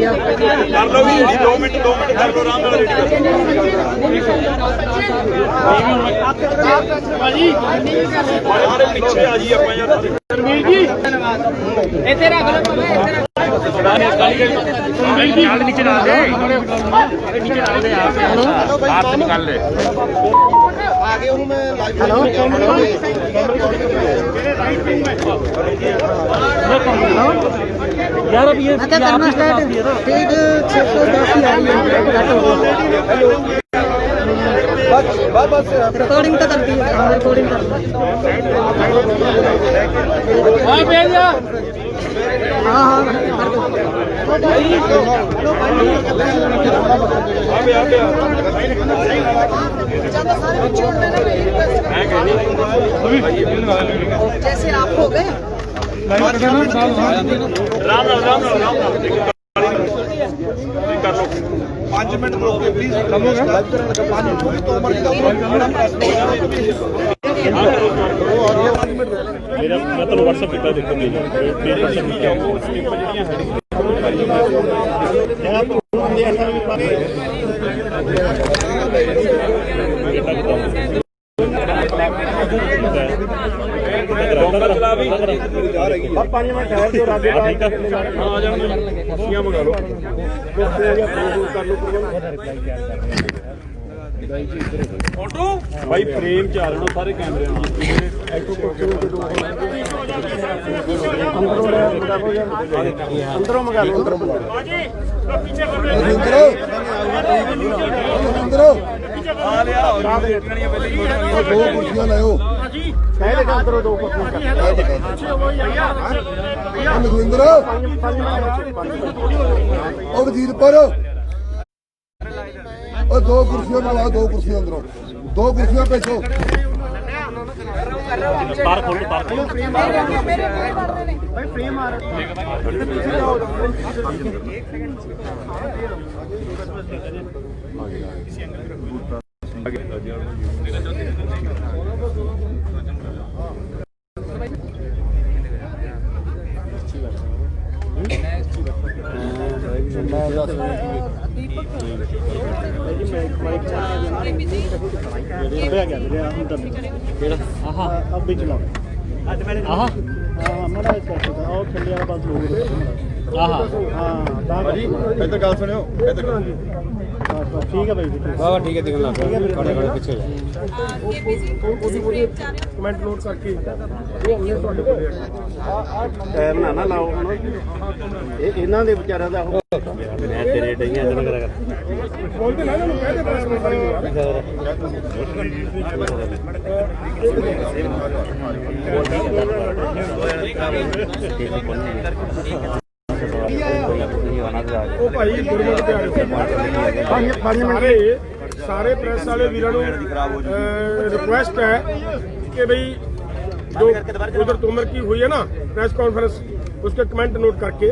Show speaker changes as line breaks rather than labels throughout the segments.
लो भी 2 मिनट कर लो आराम रेडी बड़े पीछे आ जी आप यार रणवीर जी इथे रख लो नीचे डाल दे नीचे डाल दे आप निकाल ले आगे हूं मैं हेलो यार अब ये क्या करना स्टार्ट ठीक 610 ही आ रही है बस रिकॉर्डिंग तो करती है रिकॉर्डिंग कर हां भेजा हां हां जैसे आप हो गए राम राम कर लो 5 मिनट रोक के प्लीज मेरा मैं तो व्हाट्सएप कितना देखो भाई फ्रेम च आ रहे सारे कैमरे अंदरों मंगा लो दो कुर्सियां लाओ अंदरों दो लखविंदर वजीर पर और 2 कुर्सियां मंगवा 2 कुर्सियां अंदरों 2 कुर्सियां पेशो बाहर खोलो बाहर भाई फ्रेम आ रहा इधर गल सुनियो ठीक है भाई वाह ठीक है दिखन लग खड़े खड़े पीछे कमेंट नोट करके टायर ना ना लाओ हुण इन्हां दे विचारां दा मैं तेरे डईਆਂ इधर करा कर बोलते ना इन्हां कहते प्रेस में सारी भाई गुरमुख प्यारे 5 मिनट सारे प्रेस वाले वीरों को रिक्वेस्ट है कि भाई जो उधर तोमर की हुई है ना प्रेस कॉन्फ्रेंस उसके कमेंट नोट करके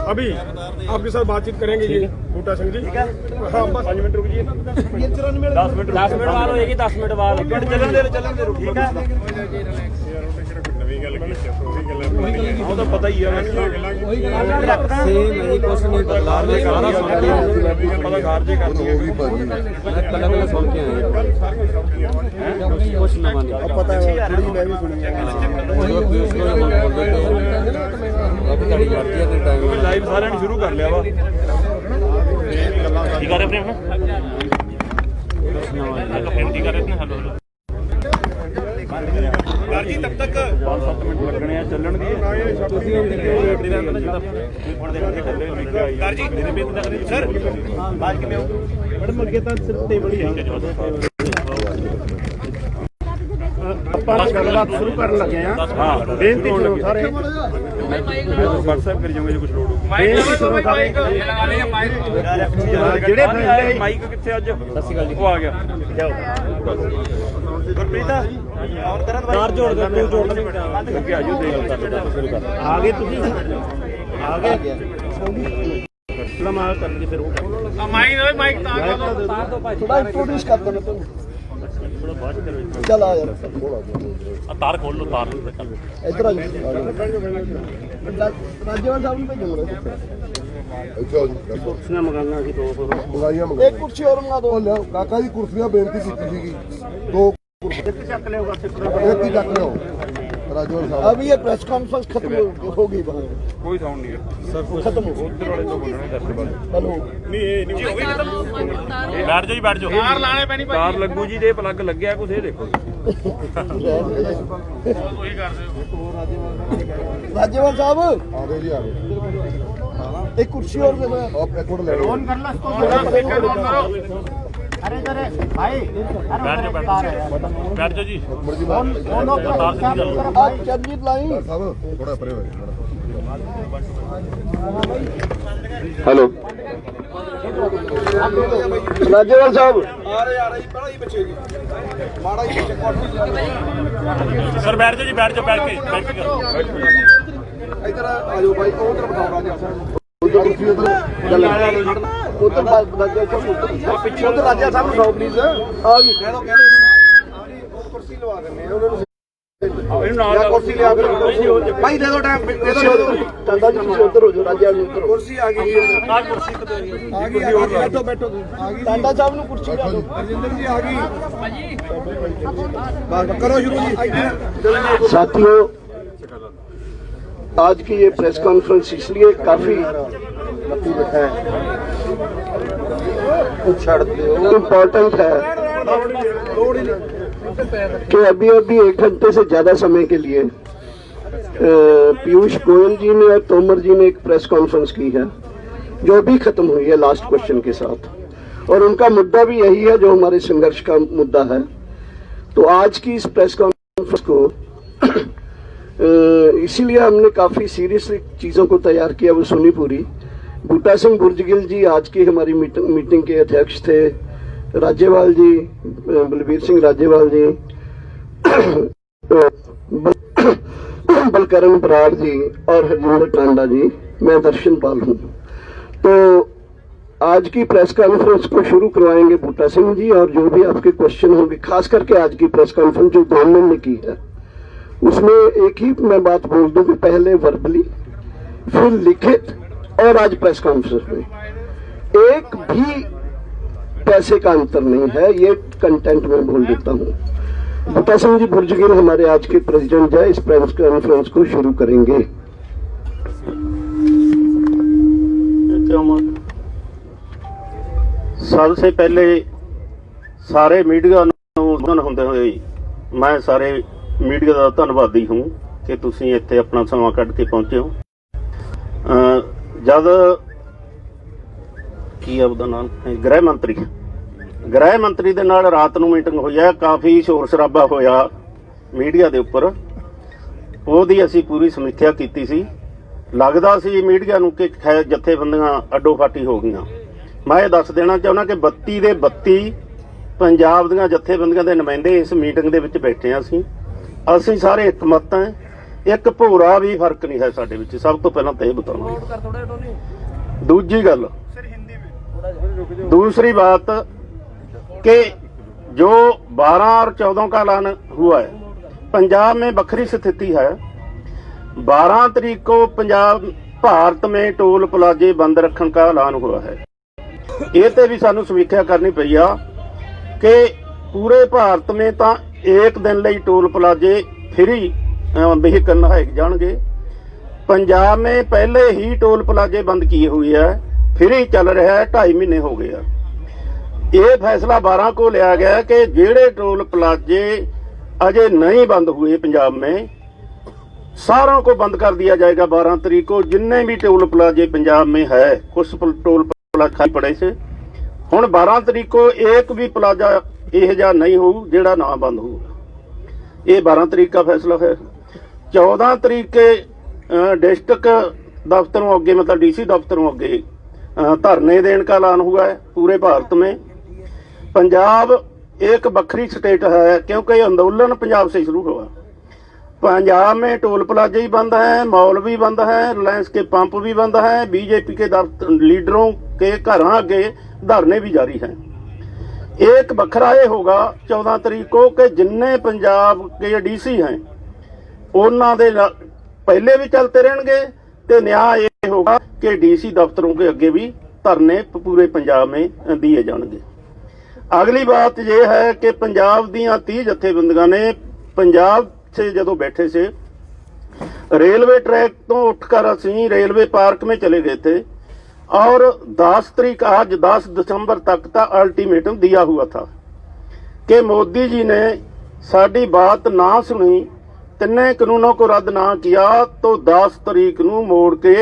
अभी आपके साथ बातचीत करेंगे ये बूटा सिंह जी हाँ बस 5 मिनट रुकिए 10 मिनट बाद होएगी 10 मिनट बाद चलन दे ठीक है ਉਹ ਤਾਂ ਪਤਾ ਹੀ ਹੈ ਸੇਮ ਇਹ ਕੁਛ ਨਹੀਂ ਪਤਾ ਪਤਾ ਘਰ ਜੇ ਕਰ ਦੋ ਵੀ ਭਾਜੀ ਮੈਂ ਕੱਲਾ ਸੁਣ ਕੇ ਆਇਆ ਕੁਛ ਨਵਾਂ ਨਹੀਂ ਪਤਾ ਹੈ ਥੋੜੀ ਮੈਂ ਵੀ ਸੁਣੀ ਹੈ ਅਬ ਤੁਹਾਡੀ ਵਰਤੀ ਹੈ ਟਾਈਮ ਲਾਈਵ ਸਾਰਿਆਂ ਨੇ ਸ਼ੁਰੂ ਕਰ ਲਿਆ ਵਾ ਕੀ ਕਰ ਰਹੇ ਪ੍ਰੇਮ ਕੁਛ ਨਵਾਂ ਕੀ ਕਰ ਰਹੇ ਨੇ ਹਲੋ जी तब तक 5-7 मिनट लगने हैं चलन दी सर बात कितने हो मैडम अगे तो सिर्फ टेबल ही है ਆਪਾਂ ਗੱਲਬਾਤ ਸ਼ੁਰੂ ਕਰਨ ਲੱਗੇ ਆ ਹਾਂ ਬੇਨਤੀ ਸੁਣੋ ਸਾਰੇ WhatsApp ਕਰੀ ਜਾਓਗੇ ਜੇ ਕੁਝ ਲੋੜ ਹੋਵੇ ਬੇਨਤੀ ਸੁਣੋ ਸਾਰੇ ਜਿਹੜੇ ਮਾਈਕ ਕਿੱਥੇ ਅੱਜ ਸਤਿ ਸ਼੍ਰੀ ਅਕਾਲ ਜੀ ਉਹ ਆ ਗਿਆ ਜਾਓ ਗੁਰਪ੍ਰੀਤ ਔਰ ਕਰਨ ਭਾਈ ਚਾਰ ਜੋੜ ਦੇ ਤੂੰ ਜੋੜ ਅੱਗੇ ਆਜੋ ਦੇਖ ਲਓ ਸ਼ੁਰੂ ਕਰ ਆ ਗਏ ਤੁਸੀਂ ਆ ਗਏ ਸਲਾਮ ਕਰਕੇ ਫਿਰ ਉਹ ਮਾਈਕ ਤਾਂ ਥੋੜਾ ਇੰਟਰੋਡਿਊਸ ਕਰ ਦੋ ਮੈਂ ਤੁਹਾਨੂੰ चल आ यार
ਤਾਰ ਖੋਲ ਲਓ ਤਾਰ ਨੂੰ
ਇੱਧਰ ਆ ਜਾਓ ਰਾਜੇਵਾਲ ਸਾਹਿਬ ਨੂੰ ਭੇਜੋ
ਕੁਰਸੀਆਂ ਮੰਗਾਈਆਂ ਸੀ 2
ਮੰਗਾਈਆਂ
ਇੱਕ ਕੁਰਸੀ ਹੋਰ ਮੰਗਾ ਦਿਓ
ਲਿਆਓ ਕਾਕਾ ਜੀ ਕੁਰਸੀਆਂ ਬੇਨਤੀ ਕੀਤੀ ਸੀਗੀ 2
ਚੱਕ ਲਿਓਗਾ
ਇੱਕ ਹੀ ਚੱਕ ਲਿਓ ਰਾਜਵਰ ਸਾਹਿਬ
अभी ये प्रेस कॉन्फ्रेंस खत्म हो गई बाहर
ਕੋਈ ਸਾਊਂਡ ਨਹੀਂ ਹੈ
सर खत्म हो
ਉਧਰ ਵਾਲੇ ਤੋਂ ਬੋਲਣੇ ਦਰਸ਼ਕ ਵਾਲੇ
हेलो
ਨਹੀਂ ਇਹ ਨਹੀਂ ਹੋ ਗਈ
ਬੈਠ ਜਾਓ ਜੀ ਬੈਠ ਜਾਓ
ਤਾਰ ਲਾਣੇ ਪੈਣੀ ਭਾਈ ਤਾਰ ਲੱਗੂ ਜੀ ਦੇ ਪਲੱਗ ਲੱਗਿਆ ਕੁਝ ਇਹ ਦੇਖੋ ਉਹੀ ਕਰਦੇ
राज्यपाल साहब
ਆ ਗਏ ਜੀ ਆ ਗਏ
एक कुर्सी और दे दो
ਆਪ ਇੱਕ ਮਿੰਟ ਲੈ ਲਓ
अरे अरे भाई
ਬੈਠ ਜਾਓ ਬੈਠ ਜਾਓ ਜੀ
ਮਰਜੀ ਬਾਤ
आप चरणजीत लाइन
ਸਾਹਿਬ ਥੋੜਾ ਪਰੇ ਹੋਏ
हेलो राज्यपाल साहब
ਸਰ ਬੈਠ ਜਾਓ ਜੀ ਬੈਠ ਕੇ ਕਰੋ
ਇੱਧਰ ਆ ਜਾਓ ਬਾਈ ਉਧਰ ਬਿਠਾਓ ਰਾਜਾ ਸਾਹਿਬ ਉਧਰ ਕੁਰਸੀ ਉਧਰ
उधर पीछे उधर राजा साहब उठाओ प्लीज आ जी कह दो कुर्सी लवा करने हैं उन्होंने कुर्सी लिया भाई दे दो टाइम दे दो चंदा जी पीछे उधर हो जाओ राजा जी उधर कुर्सी आ गई आ गई बैठो बैठो आ गई चंदा साहब ने कुर्सी ला दो राजेंद्र जी आ गई बस करो शुरू जी साथियों आज की ये प्रेस कॉन्फ्रेंस इसलिए काफी इम्पोर्टेंट है कि अभी 1 घंटे से ज्यादा समय के लिए पीयूष गोयल जी ने और तोमर जी ने एक प्रेस कॉन्फ्रेंस की है जो भी खत्म हुई है लास्ट क्वेश्चन के साथ, और उनका मुद्दा भी यही है जो हमारे संघर्ष का मुद्दा है। तो आज की इस प्रेस कॉन्फ्रेंस को इसीलिए हमने काफी सीरियसली चीजों को तैयार किया, वो सुनी पूरी। बूटा सिंह बुर्जगिल जी आज की हमारी मीटिंग के अध्यक्ष थे, राज्यपाल जी बलबीर सिंह राज्यपाल जी, बलकरण बराड़ जी और हरजिंदर टांडा जी, मैं दर्शन पाल हूँ। तो आज की प्रेस कॉन्फ्रेंस को शुरू करवाएंगे बूटा सिंह जी, और जो भी आपके क्वेश्चन होंगे, खास करके आज की प्रेस कॉन्फ्रेंस जो गवर्नमेंट ने की है उसमें एक ही मैं बात बोल दूं कि पहले वर्बली फिर लिखित और आज प्रेस कॉन्फ्रेंस में एक भी पैसे का अंतर नहीं है, ये कंटेंट में बोल देता हूँ। बूटा सिंह जी बुर्जगिल हमारे आज के प्रेसिडेंट है, इस प्रेस कॉन्फ्रेंस को शुरू करेंगे।
सबसे पहले सारे मीडिया होंदे होए मैं सारे मीडिया का धन्नवादी हूँ कि तुसीं इत्थे अपना समा कढ के पहुंचे हो। जद की है ਉਹਦਾ नाम गृह मंत्री ਦੇ ਨਾਲ ਰਾਤ ਨੂੰ ਮੀਟਿੰਗ ਹੋਈ ਹੈ, ਕਾਫੀ ਸ਼ੋਰ ਸ਼ਰਾਬਾ ਹੋਇਆ ਮੀਡੀਆ ਦੇ ਉੱਪਰ, ਉਹਦੀ ਅਸੀਂ ਪੂਰੀ ਸਮੀਖਿਆ ਕੀਤੀ ਸੀ। ਲੱਗਦਾ ਸੀ ਮੀਡੀਆ ਨੂੰ ਕਿ ਜਥੇਬੰਦੀਆਂ ਅੱਡੋ ਫਾਟੀ ਹੋ ਗਈਆਂ। ਮੈਂ ਇਹ ਦੱਸ ਦੇਣਾ ਚਾਹੁੰਦਾ ਕਿ 32 ਦੇ 32 ਪੰਜਾਬ ਦੀਆਂ ਜਥੇਬੰਦੀਆਂ ਦੇ ਨੁਮਾਇੰਦੇ ਇਸ ਮੀਟਿੰਗ ਦੇ ਵਿੱਚ ਬੈਠੇ ਹਾਂ। ਅਸੀਂ ਸਾਰੇ ਇੱਕ ਮਤ ਹਾਂ, ਇੱਕ ਭੋਰਾ ਵੀ ਫਰਕ ਨਹੀਂ ਹੈ ਸਾਡੇ ਵਿੱਚ। ਸਭ ਤੋਂ ਪਹਿਲਾਂ ਤਾਂ ਇਹ ਬਤਾਉਣਾ। दूसरी गल, दूसरी बात कि जो 12 और 14 का ऐलान हुआ है, पंजाब में बखरी स्थिति है। 12 तारीख को पंजाब भारत में टोल प्लाजे बंद रखने का ऐलान हुआ है। ये तो भी सानू समीक्षा करनी पई आ कि पूरे भारत में तो एक दिन ਲਈ टोल प्लाजे फ्री व्हीकल नहाए जाएंगे। पंजाब में पहले ही टोल प्लाजे बंद किए हुए है, फिर ही चल रहा है, 2.5 महीने हो गया। ये फैसला 12 को लिया गया कि जेड़े टोल प्लाजे अजय नहीं बंद हुए पंजाब में, सारों को बंद कर दिया जाएगा 12 तारीख को। जिन्ने भी टोल प्लाजे पंजाब में है, कुछ टोल प्लाजे खाली पड़े से, हुण 12 तारीख को एक भी प्लाजा यह जा नहीं हो जेड़ा ना बंद होगा। ये 12 तारीख का फैसला है। 14 तारीख के डिस्ट्रिक्ट दफ्तरों अगे, मतलब डीसी दफ्तरों अगे धरने देने का ऐलान हुआ है पूरे भारत में। पंजाब एक बखरी स्टेट है क्योंकि आंदोलन पंजाब से शुरू हुआ। पंजाब में टोल प्लाजे ही बंद हैं, मॉल भी बंद हैं, रिलायंस के पंप भी बंद हैं, बीजेपी के लीडरों के घरों आगे धरने भी जारी हैं। एक बखरा ये होगा 14 तारीख को कि जिन्ने पंजाब के डीसी हैं ਉਹਨਾਂ ਦੇ ਪਹਿਲੇ ਵੀ ਚੱਲते ਰਹਿਣਗੇ ਤੇ ਨਿਆਂ ਇਹ होगा कि डीसी दफ्तरों के अगे भी धरने पूरे पंजाब में दिए जाएंगे। अगली बात यह है कि पंजाब दियां 30 जथेबंदियां ने पंजाब से जदों बैठे से रेलवे ट्रैक तो उठकर असीं रेलवे पार्क में चले गए थे और 10 तारीख आज 10 दिसंबर तक का अल्टीमेटम दिया हुआ था कि मोदी जी ने साडी बात ना सुनी, तिन्ने कानूनों को रद्द ना किया तो 10 तारीख नूं मोड़ के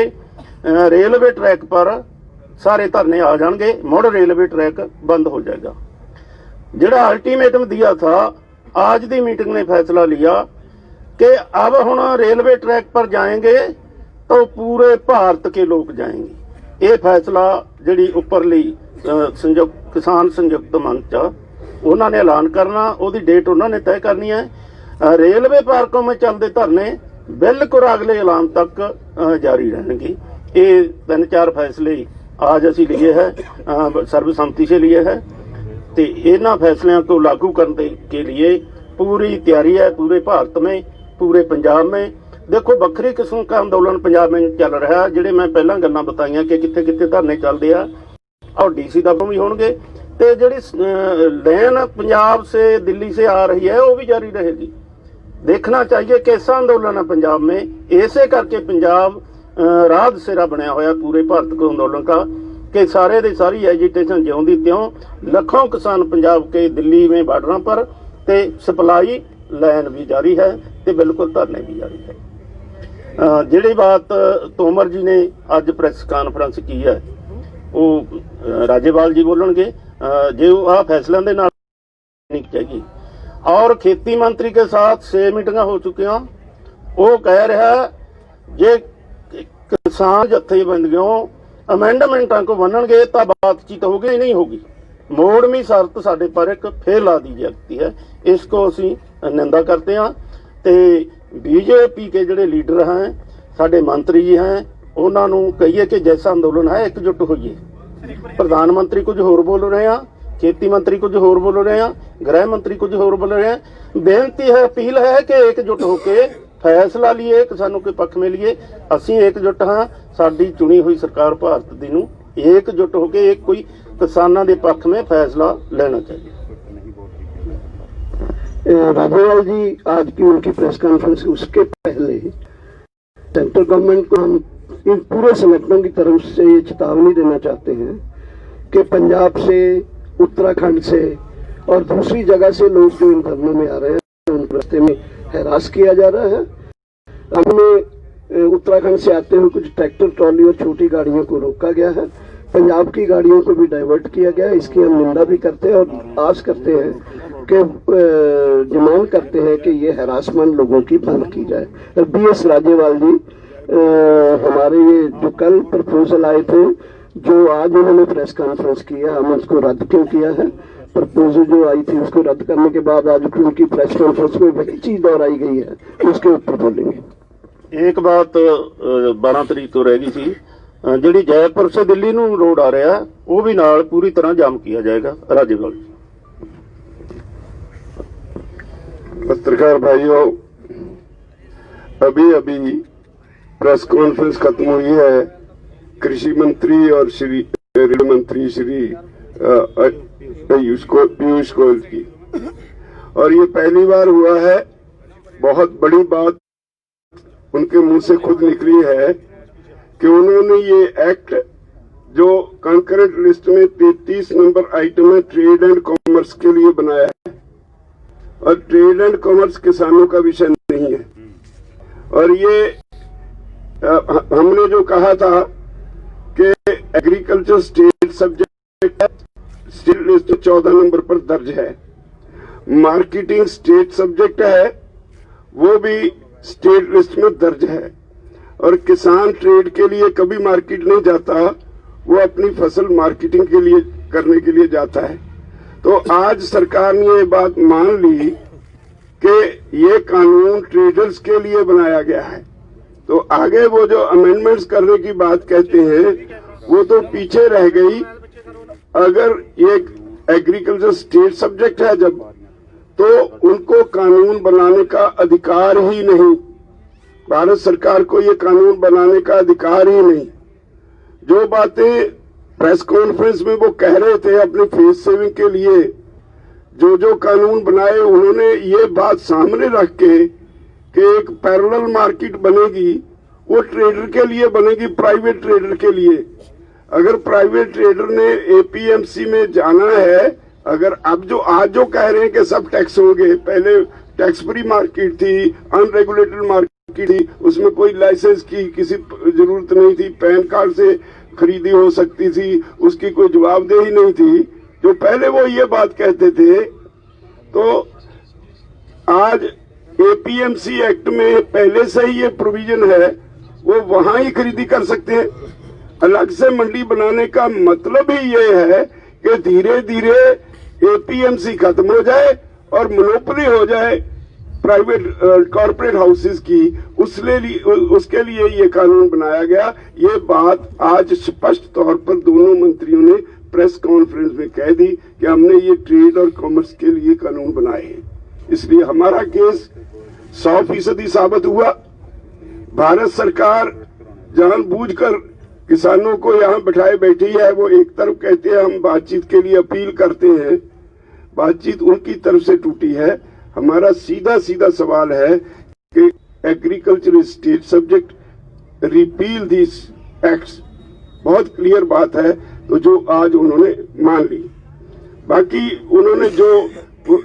रेलवे ट्रैक पर सारे धरने आ जाएंगे, मुड़ रेलवे ट्रैक बंद हो जाएगा। जिहड़ा अल्टीमेटम दिया था, आज की मीटिंग ने फैसला लिया कि अब हुण रेलवे ट्रैक पर जाएंगे तो पूरे भारत के लोग जाएंगे। ये फैसला जिहड़ी उपरली संयुक्त किसान संयुक्त मंच उन्होंने ऐलान करना, उहदी डेट उन्होंने तय करनी है। रेलवे पार्कों में चलते धरने बिल्कुल अगले ऐलान तक जारी रहेंगे। ये 3-4 फैसले आज असी लिए है, सर्वसम्मति से लिए है, तो इन्हां फैसलों को लागू करने के लिए पूरी तैयारी है पूरे भारत में, पूरे पंजाब में। देखो बखरी किस्म का आंदोलन पंजाब में चल रहा है, जिहड़े मैं पहला गल्लां बताइयां कि कित्थे कित्थे धरने चलते हैं और डीसी दफ्तर भी होणगे, ते जिहड़ी लैन पंजाब से दिल्ली से आ रही है वो भी जारी रहेगी। देखना चाहिए कैसा आंदोलन है पंजाब में, ऐसे करके पंजाब राह सिरा बनया होया पूरे भारत को आंदोलन का कि सारे दी सारी एजिटेशन ज्यों त्यों लाखों किसान पंजाब के दिल्ली में बॉर्डर पर ते सप्लाई लाइन भी जारी है ते बिल्कुल धरने भी जारी है। जिहड़ी बात तोमर जी ने अज प्रेस कॉन्फ्रेंस की है वो राज्यपाल जी बोलणगे, जो आ फैसलों के नाल नहीं चाहिए। और खेती मंत्री के साथ 6 मीटिंगां हो चुकियां, वो कह रहा है जे किसान जथेबंदियों अमेंडमेंटां को मनणगे तो बातचीत होगी ही नहीं होगी। मोड़वी शर्त साडे पर एक फिर ला दी जाती है, इसको असीं निंदा करते हैं। तो बीजेपी के जिहड़े लीडर हैं, साडे मंत्री जी हैं, उन्हां नूं कहिए कि जैसा अंदोलन है एकजुट होइए। प्रधानमंत्री कुछ होर बोल रहे हैं, खेती मंत्री कुछ होर बोल रहे हैं, गृह मंत्री कुछ होर बोल रहे हैं। बेनती है, अपील है कि एकजुट होकर फैसला लिए, किसानों के पक्ष में लिए। असीं एकजुट हाँ, साडी चुनी हुई सरकार भारत दी नूं एकजुट होकर एक कोई किसानों के पक्ष में फैसला लेना चाहिए।
राज्यपाल जी आज की उनकी प्रेस कॉन्फ्रेंस, उसके पहले सेंट्रल गवर्नमेंट को हम इन पूरे संगठनों की तरफ से ये चेतावनी देना चाहते हैं कि पंजाब से, उत्तराखंड से और दूसरी जगह से लोग जो इन धरनों में आ रहे हैं उन रास्ते में हैरास किया जा रहा है। हमें उत्तराखंड से आते हुए कुछ ट्रैक्टर ट्रॉली और छोटी गाड़ियों को रोका गया है, पंजाब की गाड़ियों को भी डाइवर्ट किया गया है। इसकी हम निंदा भी करते हैं और आस करते हैं कि डिमांड करते हैं कि ये हैरासमेंट लोगों की बंद की जाए। BS राज्यपाल जी, हमारे ये जो कल प्रपोजल आए थे, जो आज उन्होंने प्रेस कॉन्फ्रेंस किया, हम उसको रद्द क्यों किया है? प्रपोजल जो आई थी उसको रद्द करने के बाद आज उनकी प्रेस कॉन्फ्रेंस में वही चीज दोहराई गई है, उसके ऊपर बोलेंगे।
एक बात 12 तारीख को रह गई थी, जिहड़ी जयपुर से दिल्ली नूं रोड आ रहा है वो भी नाल पूरी तरह जाम किया जाएगा। राज्यपाल
पत्रकार भाइयों, अभी अभी प्रेस कॉन्फ्रेंस खत्म हुई है कृषि मंत्री और श्री रेल मंत्री श्री पीयूष गोयल की, और ये पहली बार हुआ है, बहुत बड़ी बात उनके मुंह से खुद निकली है कि उन्होंने ये एक्ट जो कंकरेंट लिस्ट में 33 नंबर आइटम है ट्रेड एंड कॉमर्स के लिए बनाया है, और ट्रेड एंड कॉमर्स किसानों का विषय नहीं है। और ये हमने जो कहा था कि agriculture state subject state list 14 number पर दर्ज है, मार्केटिंग स्टेट सब्जेक्ट है, वो भी स्टेट लिस्ट में दर्ज है, और किसान ट्रेड के लिए कभी मार्केट नहीं जाता, वो अपनी फसल मार्केटिंग के लिए करने के लिए जाता है। तो आज सरकार ने ये बात मान ली कि ये कानून ट्रेडर्स के लिए बनाया गया है, तो आगे वो जो अमेंडमेंट्स करने की बात कहते हैं वो तो पीछे रह गई। अगर ये एग्रीकल्चर स्टेट सब्जेक्ट है जब, तो उनको कानून बनाने का अधिकार ही नहीं, भारत सरकार को ये कानून बनाने का अधिकार ही नहीं। जो बातें प्रेस कॉन्फ्रेंस में वो कह रहे थे अपनी फेस सेविंग के लिए, जो कानून बनाए उन्होंने ये बात सामने रख के कि एक पैरेलल मार्केट बनेगी, वो ट्रेडर के लिए बनेगी, प्राइवेट ट्रेडर के लिए। अगर प्राइवेट ट्रेडर ने एपीएमसी में जाना है, अगर अब जो आज जो कह रहे हैं कि सब टैक्स होंगे, पहले टैक्स फ्री मार्केट थी, अनरेगुलेटेड मार्केट थी, उसमें कोई लाइसेंस की किसी जरूरत नहीं थी, पैन कार्ड से खरीदी हो सकती थी, उसकी कोई जवाबदेही नहीं थी, जो पहले वो ये बात कहते थे। तो आज एपीएमसी एक्ट में पहले से ही ये प्रोविजन है, वो वहां ही खरीदी कर सकते हैं। अलग से मंडी बनाने का मतलब ही ये है कि धीरे धीरे एपीएमसी खत्म हो जाए और मोनोपोली हो जाए प्राइवेट कॉर्पोरेट हाउसेस की। उसके लिए ये कानून बनाया गया। ये बात आज स्पष्ट तौर पर दोनों मंत्रियों ने प्रेस कॉन्फ्रेंस में कह दी कि हमने ये ट्रेड और कॉमर्स के लिए कानून बनाए हैं। इसलिए हमारा केस 100% साबित हुआ। भारत सरकार जानबूझकर किसानों को यहाँ बिठाए बैठी है। वो एक तरफ कहते हैं हम बातचीत के लिए अपील करते हैं, बातचीत उनकी तरफ से टूटी है। हमारा सीधा सीधा सवाल है कि agriculture state subject, repeal this acts, बहुत क्लियर बात है। तो जो आज उन्होंने मान ली, बाकी उन्होंने जो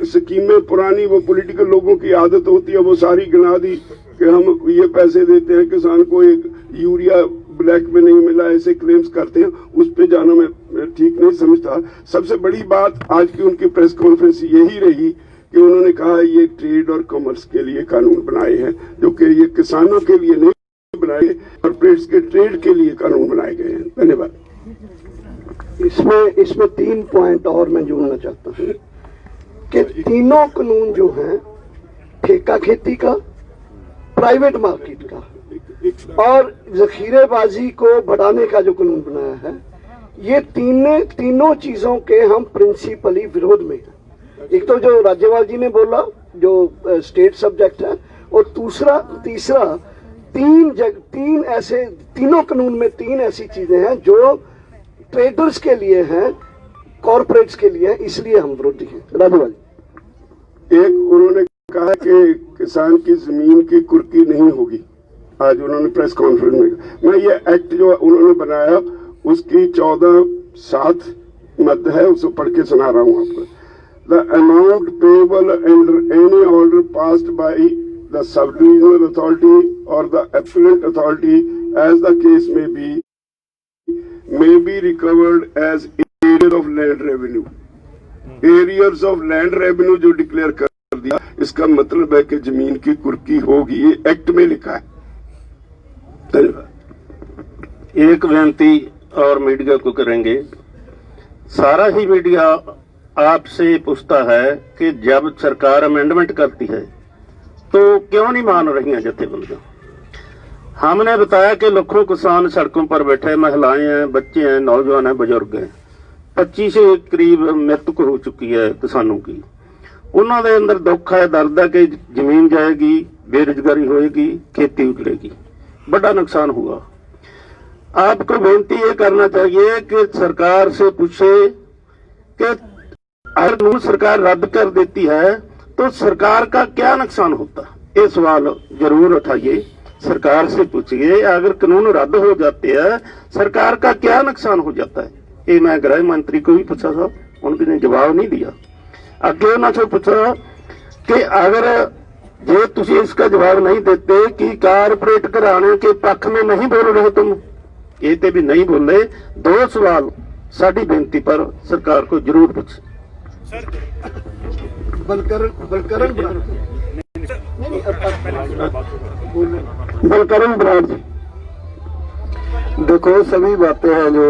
स्कीमें पुरानी, वो पॉलिटिकल लोगों की आदत होती है, वो सारी गिना दी कि हम ये पैसे देते हैं किसान को, एक यूरिया ब्लैक में नहीं मिला, ऐसे क्लेम्स करते हैं। उस पे जाना मैं ठीक नहीं समझता। सबसे बड़ी बात आज की उनकी प्रेस कॉन्फ्रेंस यही रही कि उन्होंने कहा ये ट्रेड और कॉमर्स के लिए कानून बनाए हैं, जो कि ये किसानों के लिए नहीं बनाए, कॉर्पोरेट्स के ट्रेड के लिए कानून बनाए गए हैं। धन्यवाद।
इसमें 3 पॉइंट और मैं जोड़ना चाहता हूँ कि तीनों कानून जो हैं, ठेका खेती का, प्राइवेट मार्केट का और जखीरेबाजी को बढ़ाने का जो कानून बनाया है, ये तीनों चीजों के हम प्रिंसिपली विरोध में हैं। एक तो जो राज्यपाल जी ने बोला जो स्टेट सब्जेक्ट है, और तीसरा तीनों कानून में 3 ऐसी चीजें हैं जो ट्रेडर्स के लिए हैं, कॉर्पोरेट्स के लिए, इसलिए हम विरोधी हैं। राज्यपाल जी,
एक उन्होंने कहा कि किसान की जमीन की कुर्की नहीं होगी। आज उन्होंने प्रेस कॉन्फ्रेंस में, मैं ये एक्ट जो उन्होंने बनाया उसकी 14(7) मद है, उसको पढ़ के सुना रहा हूँ आपको। The amount payable under any order passed by the sub divisional authority और the appellate authority as the case may be recovered as areas of land revenue. Areas of land revenue जो डिक्लेयर कर दिया, इसका मतलब है कि जमीन की कुर्की होगी। ये एक्ट में लिखा है। धन्यवाद।
एक बेनती और मीडिया को करेंगे। सारा ही मीडिया आपसे पूछता है कि जब सरकार अमेंडमेंट करती है तो क्यों नहीं मान रही हैं जथेबंदियां। हमने बताया कि लाखों किसान सड़कों पर बैठे, महिलाएं हैं, बच्चे हैं, नौजवान हैं, बुजुर्ग हैं। 25 से करीब मृत्यु हो चुकी है किसानों की। उन्होंने अंदर दुख है, दर्द है कि जमीन जाएगी, बेरोजगारी होएगी, खेती उजड़ेगी, बड़ा नुकसान हुआ। आपको बेनती ये करना चाहिए कि सरकार से पूछे कि अगर कानून सरकार रद्द कर देती है तो सरकार का क्या नुकसान होता। ये सवाल जरूर उठाइए, सरकार से पूछिए। अगर कानून रद्द हो जाते हैं सरकार का क्या नुकसान हो जाता है। ये मैं गृह मंत्री को भी पूछा था, उन्होंने जवाब नहीं दिया। अगे उन्होंने पूछा कि अगर जे तुम इसका जवाब नहीं देते कि कारपोरेट घराने के पक्ष में नहीं बोल रहे तुम, ये ते भी नहीं बोले। 2 सवाल साड़ी बेनती पर सरकार को जरूर पूछे।
बलकरण बराड़ जी,
देखो सभी बातें हैं जो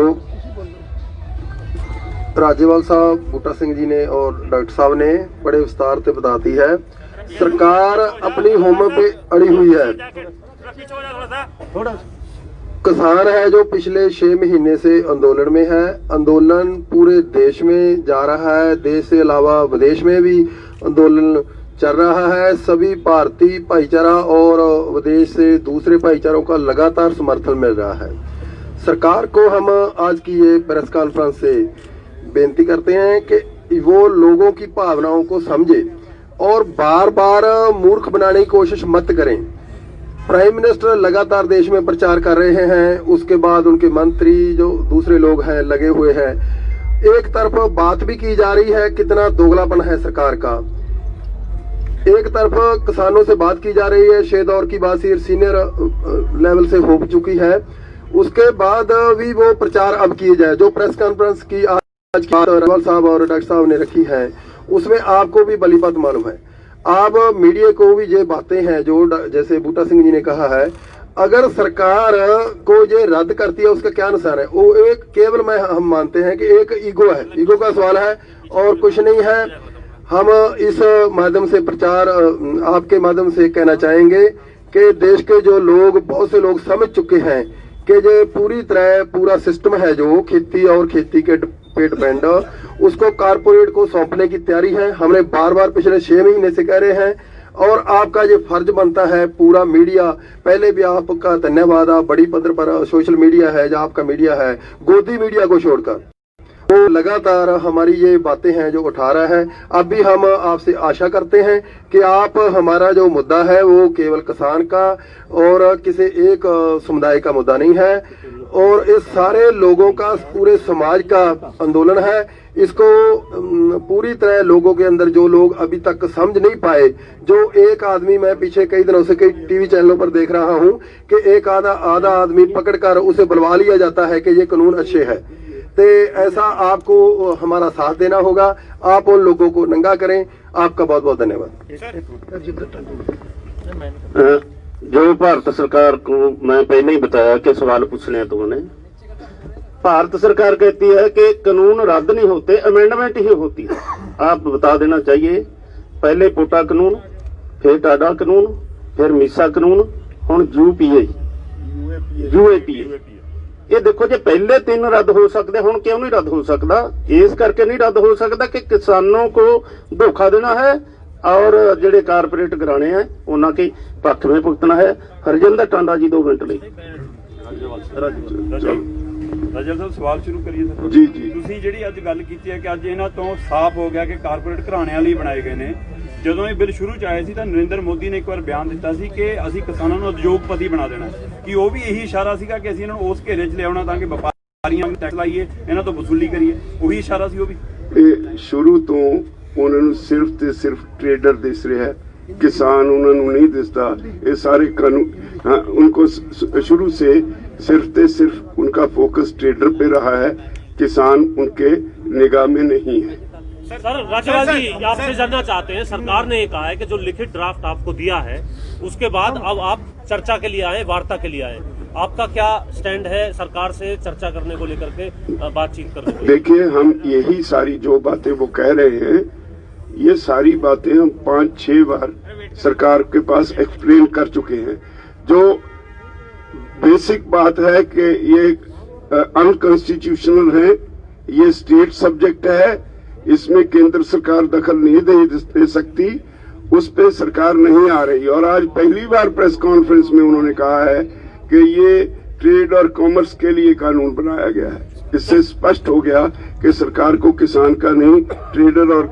राज्यपाल साहब, बूटा सिंह जी ने और डॉक्टर साहब ने बड़े विस्तार से बता दी है। सरकार अपनी होम पे अड़ी हुई है। किसान है जो पिछले 6 महीने से आंदोलन में है। आंदोलन पूरे देश में जा रहा है, देश से अलावा विदेश में भी आंदोलन चल रहा है। सभी भारतीय भाईचारा और विदेश से दूसरे भाईचारों का लगातार समर्थन मिल रहा है। सरकार को हम आज की ये प्रेस कॉन्फ्रेंस से बेनती करते हैं कि वो लोगों की भावनाओं को समझे और बार बार मूर्ख बनाने की कोशिश मत करें। प्राइम मिनिस्टर लगातार देश में प्रचार कर रहे हैं, उसके बाद उनके मंत्री जो दूसरे लोग हैं लगे हुए हैं। एक तरफ बात भी की जा रही है कितना दोगलापन है सरकार का, एक तरफ किसानों से बात की जा रही है, शेर दौर की बात सीनियर लेवल से हो चुकी है, उसके बाद भी वो प्रचार अब किए जाए। जो प्रेस कॉन्फ्रेंस की आज की रावल साहब और डॉक्टर साहब ने रखी है उसमें आपको भी भलीभांति मालूम है। आप मीडिया को भी ये बातें हैं जो जैसे बूटा सिंह जी ने कहा है, अगर सरकार को ये रद्द करती है उसका क्या नुकसान है? वो एक केवल हम मानते हैं कि एक ईगो है, ईगो का सवाल है और कुछ नहीं है। हम इस माध्यम से प्रचार आपके माध्यम से कहना चाहेंगे कि देश के जो लोग बहुत से लोग समझ चुके हैं कि ये पूरी तरह पूरा सिस्टम है जो खेती और खेती के पे डिपेंड उसको कारपोरेट को सौंपने की तैयारी है। हमने बार बार पिछले 6 महीने से कह रहे हैं और आपका ये फर्ज बनता है पूरा मीडिया, पहले भी आपका धन्यवाद, आप बड़ी पद्धर पर सोशल मीडिया है जो आपका मीडिया है, गोदी मीडिया को छोड़कर वो लगातार हमारी ये बातें हैं जो उठा रहा है। अब भी हम आपसे आशा करते हैं कि आप हमारा जो मुद्दा है वो केवल किसान का और किसी एक समुदाय का मुद्दा नहीं है और इस सारे लोगों का पूरे समाज का आंदोलन है। इसको पूरी तरह लोगों के अंदर जो लोग अभी तक समझ नहीं पाए, जो एक आदमी मैं पीछे कई दिनों से कई टीवी चैनलों पर देख रहा हूं कि एक आधा आदमी पकड़कर उसे बुलवा लिया जाता है कि ये कानून अच्छे है, तो ऐसा आपको हमारा साथ देना होगा। आप उन लोगों को नंगा करें। आपका बहुत बहुत धन्यवाद।
जो भारत सरकार को मैं पहले ही बताया कि सवाल पूछने हैं तो उन्हें, भारत सरकार कहती है कि कानून रद्द नहीं होते, अमेंडमेंट ही होती है। आप बता देना चाहिए, पहले पोटा कानून, फिर टाडा कानून, फिर मीसा कानून, हुण यूएपीए। ये देखो जे पहले 3 रद्द हो सकते, हुण क्यों नहीं रद्द हो सकता? इस करके नहीं रद्द हो सकता कि किसानों को धोखा देना है और जेडे कारपोरेट घराने हैं उन्हों के पक्ष में भुगतना है। हरजिंदर टांडा जी 2 मिनट ਲਈ।
ਰਾਜਾ ਸਾਹਿਬ ਸਵਾਲ ਸ਼ੁਰੂ ਕਰੀਏ ਸਰ।
ਜੀ ਜੀ।
ਤੁਸੀਂ ਜਿਹੜੀ ਅੱਜ ਗੱਲ ਕੀਤੀ ਹੈ ਕਿ ਅੱਜ ਇਹਨਾਂ ਤੋਂ ਸਾਫ਼ ਹੋ ਗਿਆ ਕਿ ਕਾਰਪੋਰੇਟ ਘਰਾਣਿਆਂ ਲਈ ਬਣਾਏ ਗਏ ਨੇ। ਜਦੋਂ ਇਹ ਬਿੱਲ ਸ਼ੁਰੂ ਚ ਆਏ ਸੀ ਤਾਂ ਨਰਿੰਦਰ ਮੋਦੀ ਨੇ ਇੱਕ ਵਾਰ ਬਿਆਨ ਦਿੱਤਾ ਸੀ ਕਿ ਅਸੀਂ ਕਿਸਾਨਾਂ ਨੂੰ ਉਦਯੋਗਪਤੀ ਬਣਾ ਦੇਣਾ, ਕਿ ਉਹ ਵੀ ਇਹੀ ਇਸ਼ਾਰਾ ਸੀਗਾ ਕਿ ਅਸੀਂ ਇਹਨਾਂ ਨੂੰ ਉਸ ਘੇਰੇ 'ਚ ਲਿਆਉਣਾ ਤਾਂ ਕਿ ਵਪਾਰੀਆਂ ਨੂੰ ਟੈਕਸ ਲਾਈਏ, ਇਹਨਾਂ ਤੋਂ ਵਸੂਲੀ ਕਰੀਏ, ਉਹੀ ਇਸ਼ਾਰਾ ਸੀ ਉਹ ਵੀ।
ਇਹ ਸ਼ੁਰੂ ਤੋਂ ਉਹਨਾਂ ਨੂੰ ਸਿਰਫ ਤੇ ਸਿਰਫ ਟ੍ਰੇਡਰ ਦਿਸ ਰਿਹਾ ਹੈ, किसान उन्होंने नहीं दिसता। ये सारे कानून उनको शुरू से सिर्फ उनका फोकस ट्रेडर पे रहा है, किसान उनके निगाह में नहीं है।
सर राज्यपाल जी आपसे जानना चाहते हैं, सरकार ने कहा है कि जो लिखित ड्राफ्ट आपको दिया है उसके बाद अब आप चर्चा के लिए आए, वार्ता के लिए आए, आपका क्या स्टैंड है सरकार से चर्चा करने को लेकर के, बातचीत करने को?
देखिए, हम यही सारी जो बातें वो कह रहे हैं, ये सारी बातें हम 5-6 बार सरकार के पास एक्सप्लेन कर चुके हैं। जो बेसिक बात है कि ये अनकॉन्स्टिट्यूशनल है, ये स्टेट सब्जेक्ट है, इसमें केंद्र सरकार दखल नहीं दे सकती, उस पे सरकार नहीं आ रही। और आज पहली बार प्रेस कॉन्फ्रेंस में उन्होंने कहा है कि ये ट्रेड और कॉमर्स के लिए कानून बनाया गया है। इससे स्पष्ट हो गया कि सरकार को किसान का नहीं, ट्रेडर और